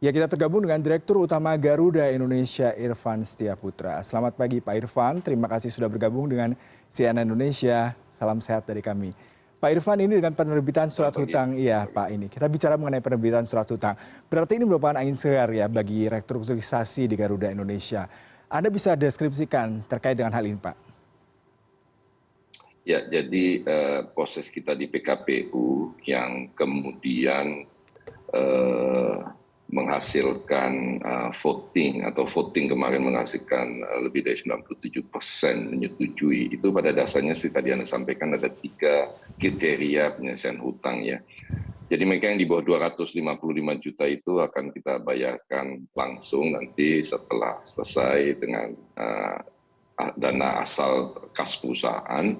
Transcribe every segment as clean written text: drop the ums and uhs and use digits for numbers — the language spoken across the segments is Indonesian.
Ya, kita tergabung dengan Direktur Utama Garuda Indonesia, Irfan Setiaputra. Selamat pagi Pak Irfan, terima kasih sudah bergabung dengan CNN Indonesia. Salam sehat dari kami. Pak Irfan, ini dengan penerbitan surat hutang, iya Pak ini. Kita bicara mengenai penerbitan surat hutang. Berarti ini merupakan angin segar ya bagi restrukturisasi di Garuda Indonesia. Anda bisa deskripsikan terkait dengan hal ini Pak? Ya, jadi proses kita di PKPU yang kemudian menghasilkan voting atau voting kemarin menghasilkan lebih dari 97% menyetujui. Itu pada dasarnya seperti tadi Anda sampaikan ada 3 kriteria penyelesaian hutang ya. Jadi mereka yang di bawah 255 juta itu akan kita bayarkan langsung nanti setelah selesai dengan dana asal kas perusahaan.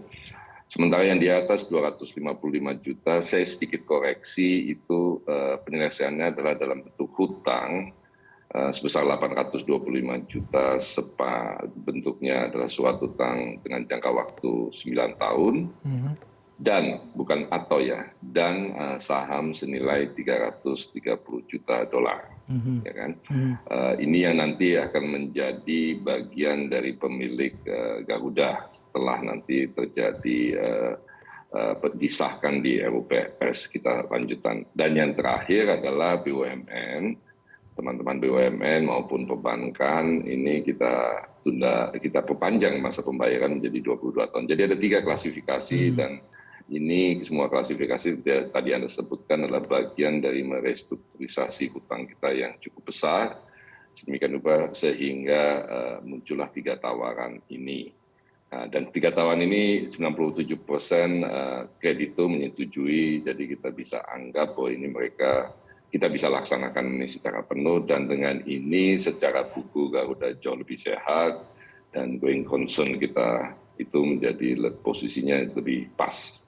Sementara yang di atas 255 juta, saya sedikit koreksi, itu penyelesaiannya adalah dalam bentuk hutang sebesar 825 juta, bentuknya adalah suatu hutang dengan jangka waktu 9 tahun, dan bukan atau ya, dan saham senilai 330 juta dolar. Ya kan? Ini yang nanti akan menjadi bagian dari pemilik Garuda setelah nanti terjadi disahkan di RUPS kita lanjutan. Dan yang terakhir adalah BUMN, teman-teman BUMN maupun perbankan ini kita tunda, kita perpanjang masa pembayaran menjadi 22 tahun. Jadi ada 3 klasifikasi dan ini semua klasifikasi tadi Anda sebutkan adalah bagian dari merestrukturisasi hutang kita yang cukup besar. Sedemikian rupa sehingga muncullah 3 tawaran ini. Dan 3 tawaran ini 97% kreditur menyetujui, jadi kita bisa anggap bahwa ini kita bisa laksanakan ini secara penuh, dan dengan ini secara buku Garuda jauh lebih sehat dan going concern kita itu menjadi posisinya lebih pas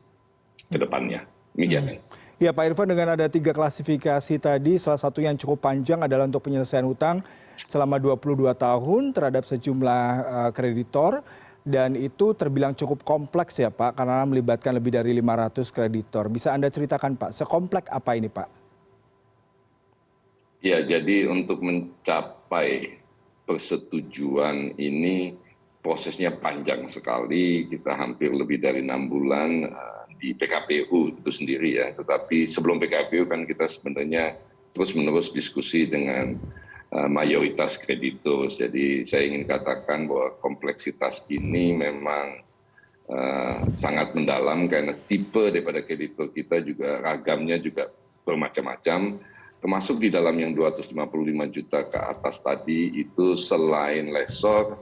ke depannya. Demikian. Ya Pak Irfan, dengan ada 3 klasifikasi tadi, salah satu yang cukup panjang adalah untuk penyelesaian hutang selama 22 tahun terhadap sejumlah kreditor, dan itu terbilang cukup kompleks ya Pak, karena melibatkan lebih dari 500 kreditor. Bisa Anda ceritakan Pak, sekompleks apa ini Pak? Ya, jadi untuk mencapai persetujuan ini prosesnya panjang sekali, kita hampir lebih dari 6 bulan di PKPU itu sendiri ya. Tetapi sebelum PKPU kan kita sebenarnya terus-menerus diskusi dengan mayoritas kreditur. Jadi saya ingin katakan bahwa kompleksitas ini memang sangat mendalam karena tipe daripada kreditur kita juga ragamnya juga bermacam-macam. Termasuk di dalam yang 255 juta ke atas tadi itu selain lessor,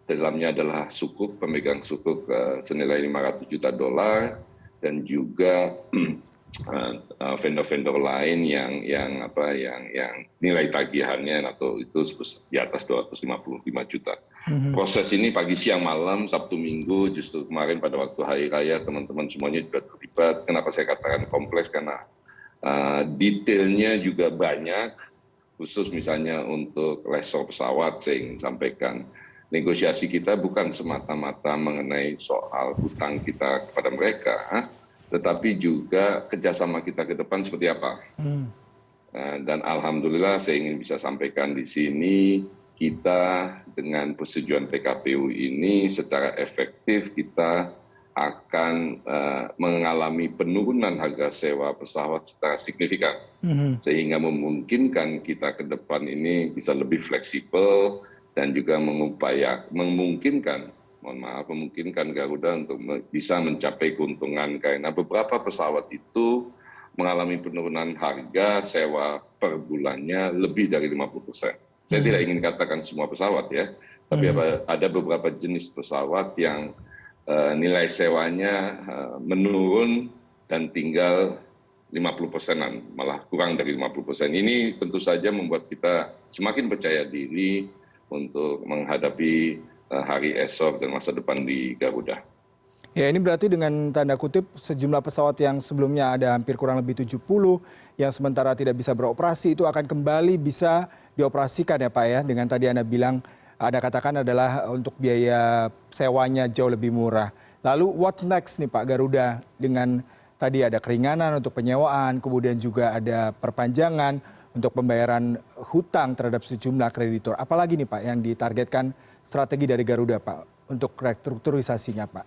dalamnya adalah sukuk, pemegang sukuk senilai 500 juta dolar, dan juga vendor-vendor lain yang nilai tagihannya atau itu di atas 255 juta. Proses ini pagi, siang, malam, Sabtu, Minggu, justru kemarin pada waktu Hari Raya teman-teman semuanya juga terlibat. Kenapa saya katakan kompleks? Karena detailnya juga banyak, khusus misalnya untuk lessor pesawat. Saya ingin sampaikan negosiasi kita bukan semata-mata mengenai soal hutang kita kepada mereka, tetapi juga kerjasama kita ke depan seperti apa. Dan alhamdulillah saya ingin bisa sampaikan di sini, kita dengan persetujuan PKPU ini secara efektif kita akan mengalami penurunan harga sewa pesawat secara signifikan, sehingga memungkinkan kita ke depan ini bisa lebih fleksibel dan juga memungkinkan Garuda untuk bisa mencapai keuntungan, karena beberapa pesawat itu mengalami penurunan harga sewa per bulannya lebih dari 50%. Saya tidak ingin katakan semua pesawat ya, tapi ada beberapa jenis pesawat yang nilai sewanya menurun dan tinggal 50%-an, malah kurang dari 50%. Ini tentu saja membuat kita semakin percaya diri untuk menghadapi hari esok dan masa depan di Garuda. Ya, ini berarti dengan tanda kutip sejumlah pesawat yang sebelumnya ada hampir kurang lebih 70 yang sementara tidak bisa beroperasi itu akan kembali bisa dioperasikan ya Pak ya, dengan tadi Anda bilang Anda katakan adalah untuk biaya sewanya jauh lebih murah. Lalu what next nih Pak Garuda, dengan tadi ada keringanan untuk penyewaan, kemudian juga ada perpanjangan untuk pembayaran hutang terhadap sejumlah kreditur. Apalagi nih Pak yang ditargetkan strategi dari Garuda Pak untuk restrukturisasinya Pak?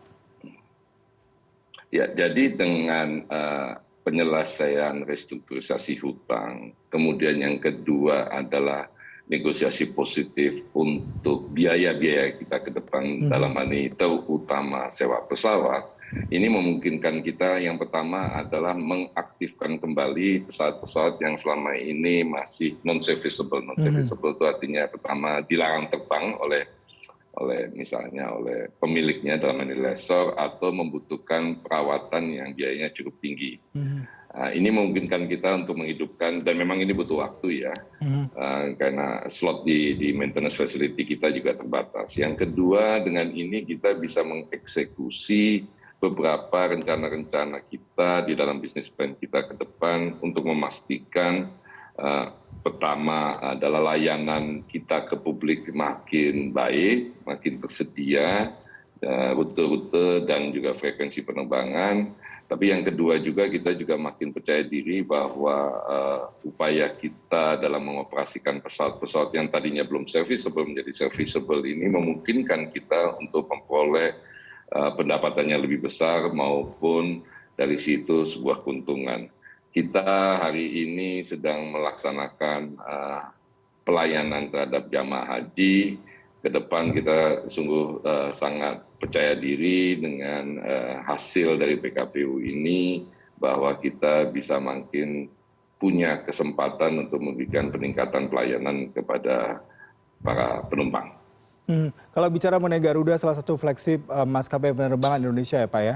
Ya, jadi dengan penyelesaian restrukturisasi hutang, kemudian yang kedua adalah negosiasi positif untuk biaya-biaya kita ke depan dalam hal ini terutama sewa pesawat. Ini memungkinkan kita yang pertama adalah mengaktifkan kembali pesawat-pesawat yang selama ini masih non-serviceable. Non-serviceable itu artinya pertama dilarang terbang oleh misalnya oleh pemiliknya dalam hal ini lessor atau membutuhkan perawatan yang biayanya cukup tinggi. Ini memungkinkan kita untuk menghidupkan dan memang ini butuh waktu ya, karena slot di maintenance facility kita juga terbatas. Yang kedua, dengan ini kita bisa mengeksekusi beberapa rencana-rencana kita di dalam bisnis plan kita ke depan untuk memastikan pertama adalah layanan kita ke publik makin baik, makin tersedia, rute-rute dan juga frekuensi penerbangan. Tapi yang kedua juga kita juga makin percaya diri bahwa upaya kita dalam mengoperasikan pesawat-pesawat yang tadinya belum serviceable menjadi serviceable ini memungkinkan kita untuk memperoleh pendapatannya lebih besar maupun dari situ sebuah keuntungan. Kita hari ini sedang melaksanakan pelayanan terhadap jamaah haji. Ke depan kita sungguh sangat percaya diri dengan hasil dari PKPU ini bahwa kita bisa makin punya kesempatan untuk memberikan peningkatan pelayanan kepada para penumpang. Kalau bicara mengenai Garuda, salah satu flagship maskapai penerbangan Indonesia ya Pak ya,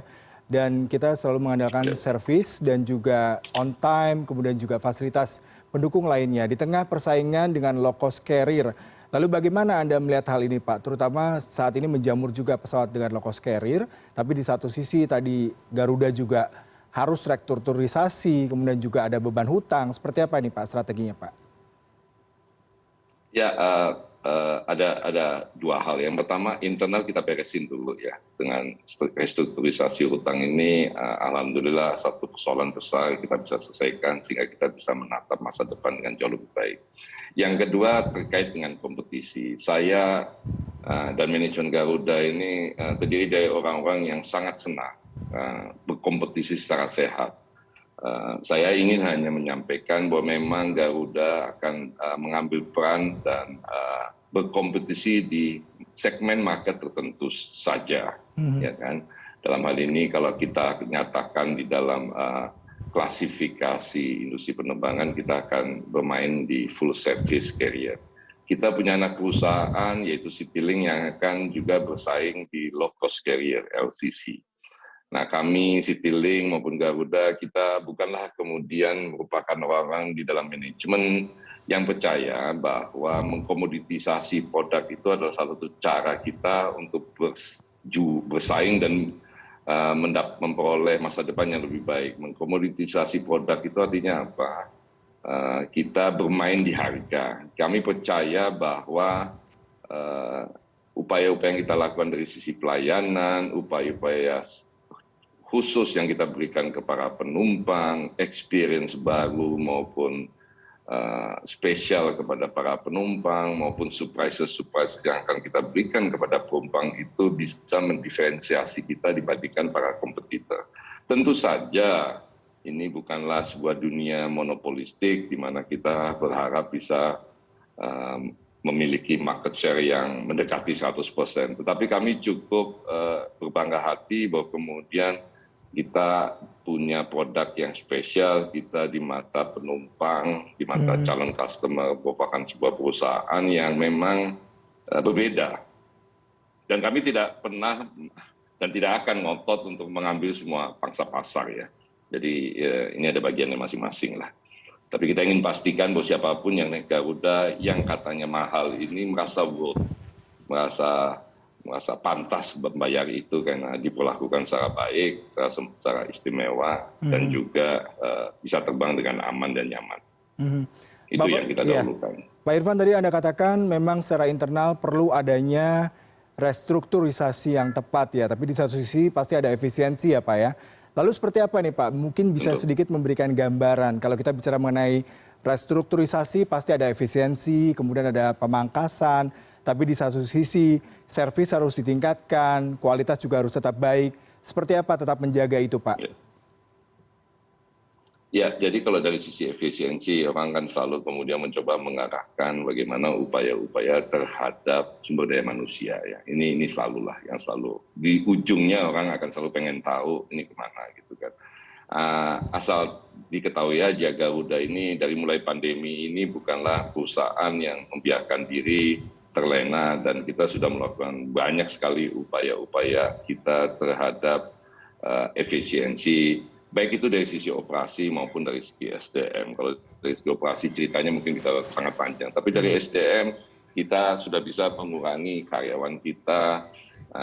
dan kita selalu mengandalkan servis dan juga on time, kemudian juga fasilitas pendukung lainnya di tengah persaingan dengan low cost carrier. Lalu bagaimana Anda melihat hal ini Pak, terutama saat ini menjamur juga pesawat dengan low cost carrier, tapi di satu sisi tadi Garuda juga harus restrukturisasi, kemudian juga ada beban hutang. Seperti apa ini Pak strateginya Pak? Ya, ada dua hal. Yang pertama, internal kita beresin dulu ya. Dengan restrukturisasi hutang ini, alhamdulillah satu persoalan besar kita bisa selesaikan sehingga kita bisa menatap masa depan dengan jauh lebih baik. Yang kedua terkait dengan kompetisi. Saya dan manajemen Garuda ini terdiri dari orang-orang yang sangat senang berkompetisi secara sehat. Saya ingin hanya menyampaikan bahwa memang Garuda akan mengambil peran dan berkompetisi di segmen market tertentu saja, ya kan. Dalam hal ini kalau kita nyatakan di dalam klasifikasi industri penerbangan, kita akan bermain di full service carrier. Kita punya anak perusahaan yaitu Citylink yang akan juga bersaing di low cost carrier LCC. Nah, kami Citylink maupun Garuda, kita bukanlah kemudian merupakan orang-orang di dalam manajemen yang percaya bahwa mengkomoditisasi produk itu adalah salah satu cara kita untuk bersaing dan memperoleh masa depan yang lebih baik. Mengkomoditisasi produk itu artinya apa? Kita bermain di harga. Kami percaya bahwa upaya-upaya yang kita lakukan dari sisi pelayanan, upaya-upaya khusus yang kita berikan kepada penumpang, experience baru maupun spesial kepada para penumpang maupun surprises yang akan kita berikan kepada penumpang itu bisa mendiferensiasi kita dibandingkan para kompetitor. Tentu saja ini bukanlah sebuah dunia monopolistik di mana kita berharap bisa memiliki market share yang mendekati 100%. Tetapi kami cukup berbangga hati bahwa kemudian kita punya produk yang spesial, kita di mata penumpang, di mata calon customer merupakan sebuah perusahaan yang memang berbeda. Dan kami tidak pernah dan tidak akan ngotot untuk mengambil semua pangsa pasar ya. Jadi ini ada bagiannya masing-masing lah. Tapi kita ingin pastikan bahwa siapapun yang naik Garuda yang katanya mahal ini merasa worth, merasa pantas membayar itu karena diperlakukan secara baik, secara istimewa, dan juga bisa terbang dengan aman dan nyaman. Itu yang kita dahulukan. Pak Irfan, tadi Anda katakan memang secara internal perlu adanya restrukturisasi yang tepat ya, tapi di satu sisi pasti ada efisiensi ya Pak ya. Lalu seperti apa nih Pak? Mungkin bisa Tentu. sedikit memberikan gambaran. Kalau kita bicara mengenai restrukturisasi pasti ada efisiensi, kemudian ada pemangkasan, tapi di satu sisi servis harus ditingkatkan, kualitas juga harus tetap baik. Seperti apa tetap menjaga itu Pak? Ya. Ya, jadi kalau dari sisi efisiensi, orang kan selalu kemudian mencoba mengarahkan bagaimana upaya-upaya terhadap sumber daya manusia. Ya, ini selalulah yang selalu di ujungnya orang akan selalu pengen tahu ini kemana gitu kan. Asal diketahui aja Garuda ini dari mulai pandemi ini bukanlah perusahaan yang membiarkan diri terlena dan kita sudah melakukan banyak sekali upaya-upaya kita terhadap efisiensi baik itu dari sisi operasi maupun dari segi SDM. Kalau dari segi operasi ceritanya mungkin bisa sangat panjang, tapi dari SDM kita sudah bisa mengurangi karyawan kita,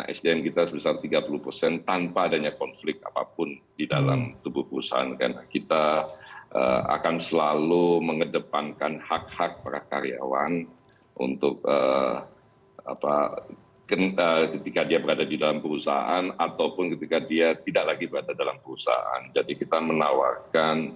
SDM kita sebesar 30% tanpa adanya konflik apapun di dalam tubuh perusahaan. Karena kita akan selalu mengedepankan hak-hak para karyawan untuk ketika dia berada di dalam perusahaan ataupun ketika dia tidak lagi berada dalam perusahaan. Jadi kita menawarkan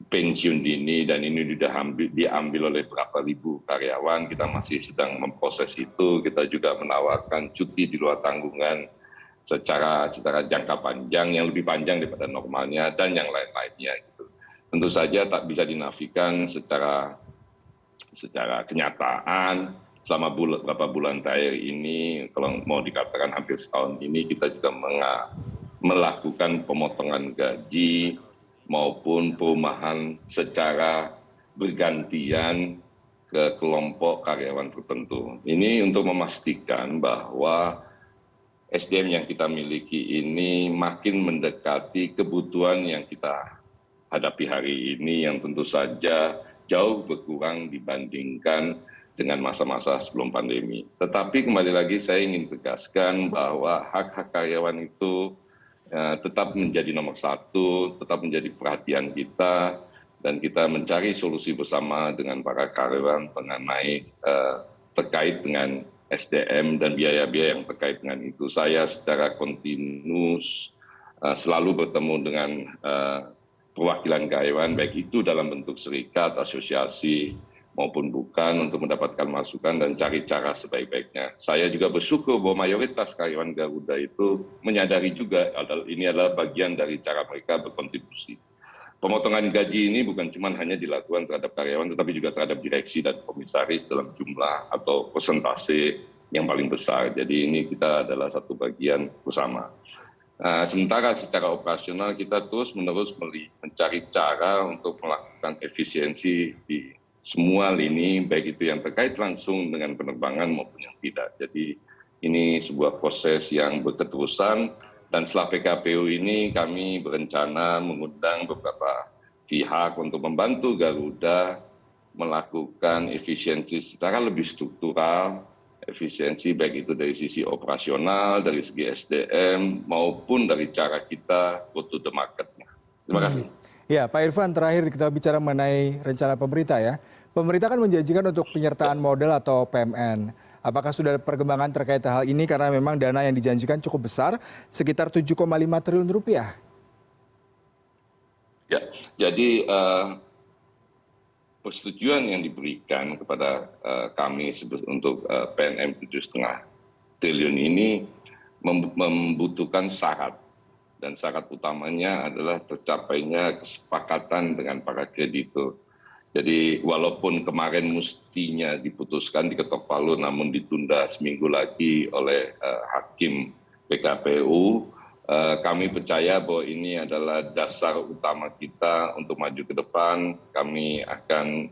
pensiun dini dan ini sudah diambil oleh berapa ribu karyawan. Kita masih sedang memproses itu. Kita juga menawarkan cuti di luar tanggungan secara jangka panjang yang lebih panjang daripada normalnya dan yang lain-lainnya. Gitu. Tentu saja tak bisa dinafikan secara kenyataan. Selama beberapa bulan terakhir ini, kalau mau dikatakan hampir setahun ini, kita juga melakukan pemotongan gaji maupun perumahan secara bergantian ke kelompok karyawan tertentu. Ini untuk memastikan bahwa SDM yang kita miliki ini makin mendekati kebutuhan yang kita hadapi hari ini, yang tentu saja jauh berkurang dibandingkan dengan masa-masa sebelum pandemi. Tetapi kembali lagi saya ingin tegaskan bahwa hak-hak karyawan itu tetap menjadi nomor satu, tetap menjadi perhatian kita, dan kita mencari solusi bersama dengan para karyawan mengenai terkait dengan SDM dan biaya-biaya yang terkait dengan itu. Saya secara kontinus selalu bertemu dengan perwakilan karyawan, baik itu dalam bentuk serikat, asosiasi, maupun bukan untuk mendapatkan masukan dan cari cara sebaik-baiknya. Saya juga bersyukur bahwa mayoritas karyawan Garuda itu menyadari juga ini adalah bagian dari cara mereka berkontribusi. Pemotongan gaji ini bukan cuma hanya dilakukan terhadap karyawan, tetapi juga terhadap direksi dan komisaris dalam jumlah atau persentase yang paling besar. Jadi ini kita adalah satu bagian bersama. Sementara secara operasional kita terus-menerus mencari cara untuk melakukan efisiensi di semua lini, baik itu yang terkait langsung dengan penerbangan maupun yang tidak. Jadi ini sebuah proses yang berketerusan dan setelah PKPU ini kami berencana mengundang beberapa pihak untuk membantu Garuda melakukan efisiensi secara lebih struktural, efisiensi baik itu dari sisi operasional, dari segi SDM maupun dari cara kita go to the market-nya. Terima kasih. Ya, Pak Irfan, terakhir kita bicara mengenai rencana pemerintah ya. Pemerintah kan menjanjikan untuk penyertaan modal atau PMN. Apakah sudah ada perkembangan terkait hal ini karena memang dana yang dijanjikan cukup besar, sekitar 7,5 triliun rupiah? Ya, jadi persetujuan yang diberikan kepada kami untuk PNM 7,5 triliun ini membutuhkan syarat. Dan syarat utamanya adalah tercapainya kesepakatan dengan para kreditur. Jadi walaupun kemarin mestinya diputuskan diketok palu namun ditunda seminggu lagi oleh hakim PKPU, kami percaya bahwa ini adalah dasar utama kita untuk maju ke depan. Kami akan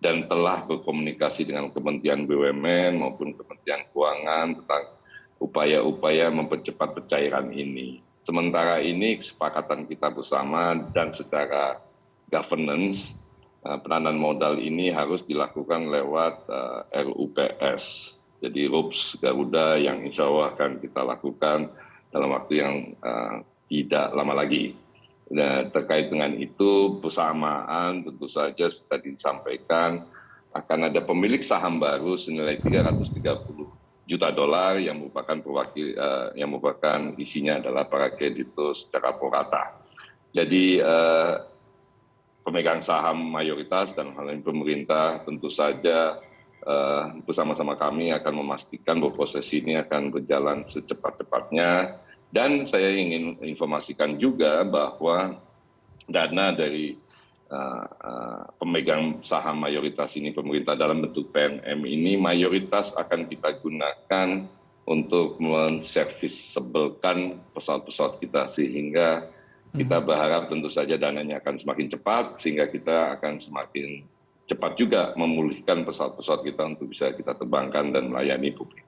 dan telah berkomunikasi dengan Kementerian BUMN maupun Kementerian Keuangan tentang upaya-upaya mempercepat pencairan ini. Sementara ini kesepakatan kita bersama dan secara governance, penanaman modal ini harus dilakukan lewat RUPS. Jadi RUPS Garuda yang insya Allah akan kita lakukan dalam waktu yang tidak lama lagi. Nah, terkait dengan itu bersamaan tentu saja sudah disampaikan akan ada pemilik saham baru senilai 330 juta dolar yang merupakan isinya adalah para kreditur secara pro rata. Jadi pemegang saham mayoritas dan hal ini pemerintah tentu saja bersama-sama kami akan memastikan bahwa proses ini akan berjalan secepat-cepatnya. Dan saya ingin informasikan juga bahwa dana dari pemegang saham mayoritas ini pemerintah dalam bentuk PNM ini mayoritas akan kita gunakan untuk menservisabelkan pesawat-pesawat kita, sehingga kita berharap tentu saja dananya akan semakin cepat sehingga kita akan semakin cepat juga memulihkan pesawat-pesawat kita untuk bisa kita terbangkan dan melayani publik.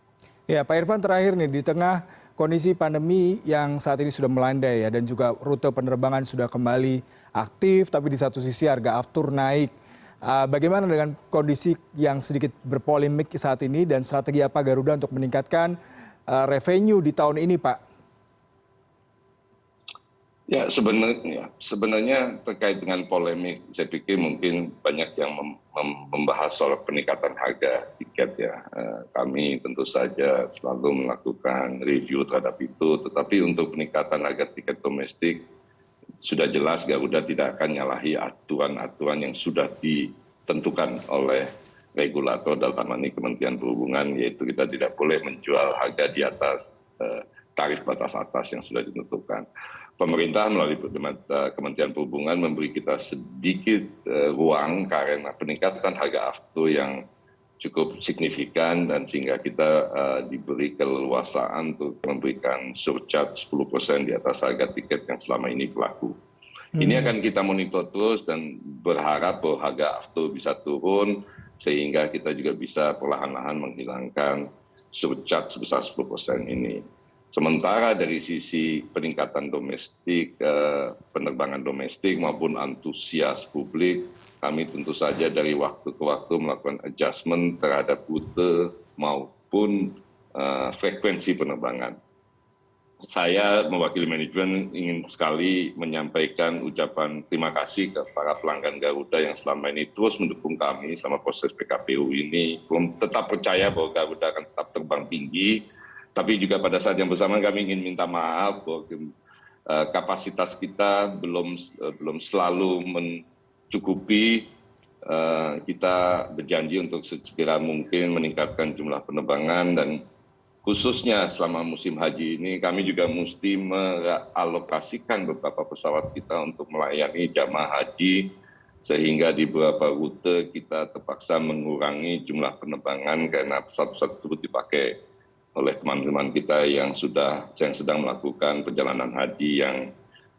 Ya, Pak Irfan, terakhir nih, di tengah kondisi pandemi yang saat ini sudah melandai ya, dan juga rute penerbangan sudah kembali aktif, tapi di satu sisi harga aftur naik. Bagaimana dengan kondisi yang sedikit berpolemik saat ini dan strategi apa Garuda untuk meningkatkan revenue di tahun ini, Pak? Ya, sebenarnya terkait dengan polemik, saya pikir mungkin banyak yang membahas soal peningkatan harga tiket ya. Kami tentu saja selalu melakukan review terhadap itu, tetapi untuk peningkatan harga tiket domestik sudah jelas Garuda tidak akan nyalahi aturan-aturan yang sudah ditentukan oleh regulator dalam hal ini Kementerian Perhubungan, yaitu kita tidak boleh menjual harga di atas tarif batas atas yang sudah ditentukan. Pemerintah melalui Kementerian Perhubungan memberi kita sedikit ruang karena peningkatan harga aftur yang cukup signifikan, dan sehingga kita diberi keleluasaan untuk memberikan surcharge 10% di atas harga tiket yang selama ini berlaku. Ini akan kita monitor terus dan berharap bahwa harga aftur bisa turun sehingga kita juga bisa perlahan-lahan menghilangkan surcharge sebesar 10% ini. Sementara dari sisi peningkatan domestik, penerbangan domestik maupun antusias publik, kami tentu saja dari waktu ke waktu melakukan adjustment terhadap rute maupun frekuensi penerbangan. Saya mewakili manajemen ingin sekali menyampaikan ucapan terima kasih ke para pelanggan Garuda yang selama ini terus mendukung kami selama proses PKPU ini. Tetap percaya bahwa Garuda akan tetap terbang tinggi, tapi juga pada saat yang bersamaan kami ingin minta maaf bahwa kapasitas kita belum selalu mencukupi. Kita berjanji untuk segera mungkin meningkatkan jumlah penerbangan, dan khususnya selama musim haji ini kami juga mesti mengalokasikan beberapa pesawat kita untuk melayani jamaah haji, sehingga di beberapa rute kita terpaksa mengurangi jumlah penerbangan karena pesawat-pesawat tersebut dipakai oleh teman-teman kita yang sedang melakukan perjalanan haji yang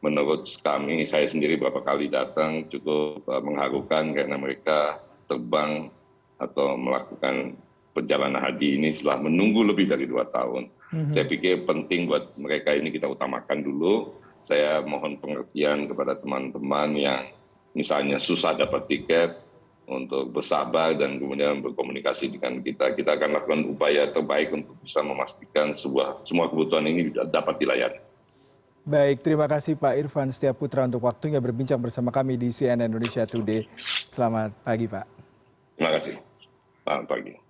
menurut kami, saya sendiri beberapa kali datang, cukup mengharukan karena mereka terbang atau melakukan perjalanan haji ini setelah menunggu lebih dari 2 tahun. Saya pikir penting buat mereka ini kita utamakan dulu. Saya mohon pengertian kepada teman-teman yang misalnya susah dapat tiket untuk bersabar dan kemudian berkomunikasi dengan kita. Kita akan lakukan upaya terbaik untuk bisa memastikan semua kebutuhan ini dapat dilayani. Baik, terima kasih Pak Irfan Setiaputra untuk waktunya berbincang bersama kami di CNN Indonesia Today. Selamat pagi, Pak. Terima kasih. Selamat pagi.